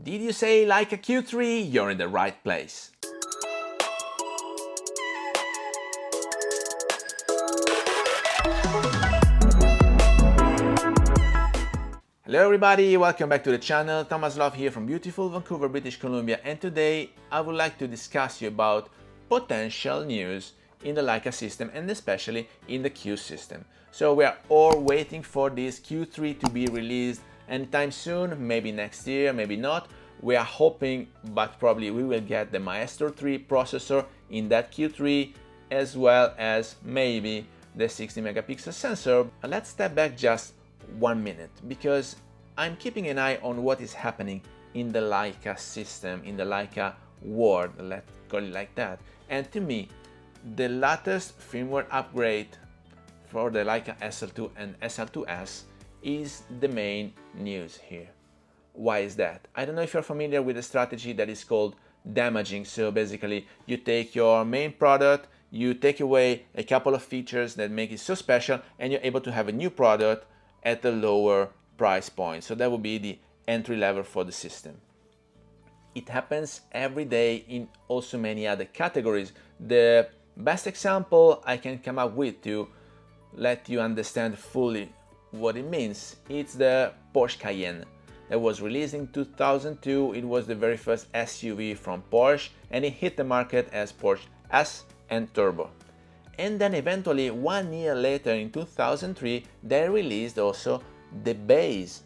Did you say Leica Q3? You're in the right place. Hello everybody, welcome back to the channel. Thomas Love here from beautiful Vancouver, British Columbia, and today I would like to discuss you about potential news in the Leica system and especially in the Q system. So we are all waiting for this Q3 to be released anytime soon, maybe next year, maybe not. We are hoping, but probably we will get the Maestro 3 processor in that Q3 as well as maybe the 60 megapixel sensor. Let's step back just 1 minute because I'm keeping an eye on what is happening in the Leica system, in the Leica world, let's call it like that. And to me, the latest firmware upgrade for the Leica SL2 and SL2s is the main news here. Why is that? I don't know if you're familiar with a strategy that is called damaging. So basically, you take your main product, you take away a couple of features that make it so special, and you're able to have a new product at a lower price point. So that would be the entry level for the system. It happens every day in also many other categories. The best example I can come up with to let you understand fully what it means, it's the Porsche Cayenne that was released in 2002. It was the very first SUV from Porsche and it hit the market as Porsche S and Turbo. And then eventually 1 year later in 2003 they released also the base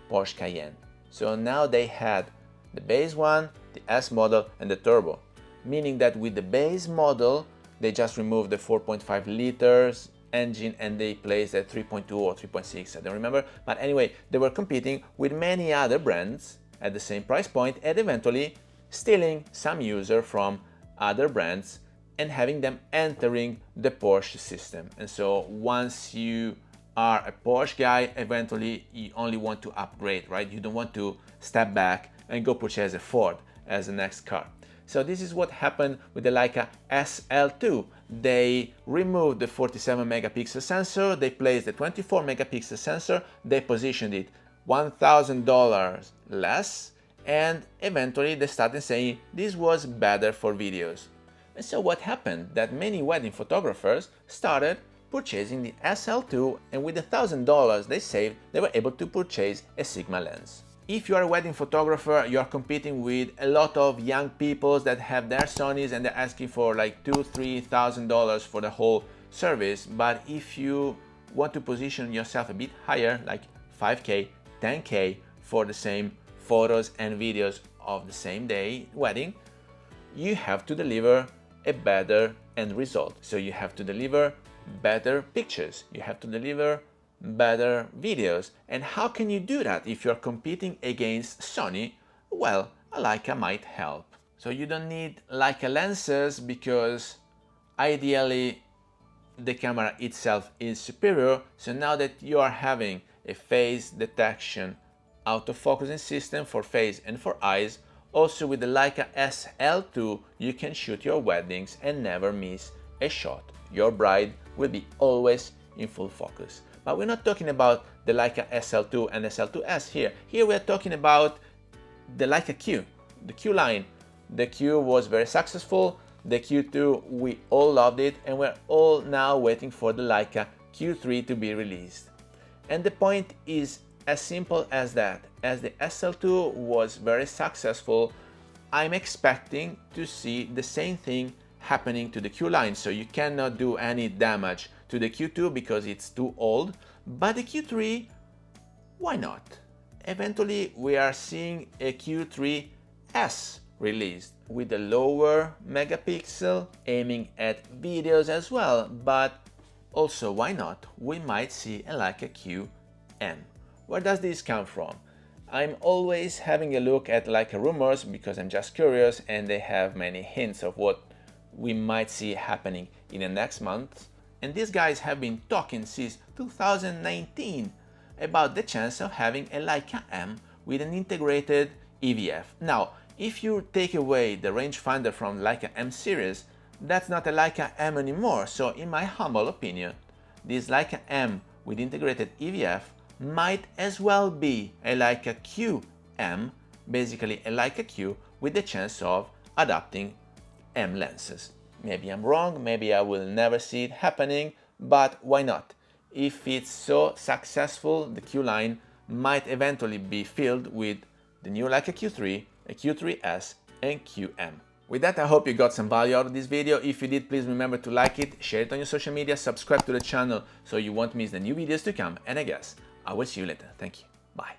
Porsche Cayenne. So now they had the base one, the S model and the Turbo, meaning that with the base model they just removed the 4.5 liters engine and they placed a 3.2 or 3.6, I don't remember, but anyway they were competing with many other brands at the same price point and eventually stealing some user from other brands and having them entering the Porsche system. And so once you are a Porsche guy, eventually you only want to upgrade, right? You don't want to step back and go purchase a Ford as the next car. So this is what happened with the Leica SL2. They removed the 47 megapixel sensor, they placed the 24 megapixel sensor, they positioned it $1,000 less, and eventually they started saying this was better for videos. And so what happened? That many wedding photographers started purchasing the SL2, and with the $1,000 they saved, they were able to purchase a Sigma lens. If you are a wedding photographer, you are competing with a lot of young people that have their Sonys and they're asking for like $2,000–3,000 for the whole service. But if you want to position yourself a bit higher, like 5K, 10K for the same photos and videos of the same day wedding, you have to deliver a better end result. So you have to deliver better pictures, you have to deliver better videos. And how can you do that if you're competing against Sony? Well, a Leica might help. So you don't need Leica lenses because ideally the camera itself is superior. So now that you are having a phase detection autofocusing system for face and for eyes, also with the Leica SL2 you can shoot your weddings and never miss a shot. Your bride will be always in full focus. But we're not talking about the Leica SL2 and SL2s here. Here we're talking about the Leica Q, the Q line. The Q was very successful, the Q2 we all loved it, and we're all now waiting for the Leica Q3 to be released. And the point is as simple as that. As the SL2 was very successful, I'm expecting to see the same thing happening to the Q line. So you cannot do any damage to the Q2 because it's too old, but the Q3, why not? Eventually we are seeing a Q3s released with a lower megapixel, aiming at videos as well, but also why not? We might see a Leica QM. Where does this come from? I'm always having a look at Leica Rumours because I'm just curious and they have many hints of what we might see happening in the next month. And these guys have been talking since 2019 about the chance of having a Leica M with an integrated EVF. Now, if you take away the rangefinder from Leica M series, that's not a Leica M anymore. So in my humble opinion, this Leica M with integrated EVF might as well be a Leica QM basically a Leica Q with the chance of adopting M lenses. Maybe I'm wrong, maybe I will never see it happening, but why not? If it's so successful, the Q line might eventually be filled with the new Leica Q3, a Q3s, and QM. With that, I hope you got some value out of this video. If you did, please remember to like it, share it on your social media, subscribe to the channel so you won't miss the new videos to come, and I guess I will see you later. Thank you. Bye.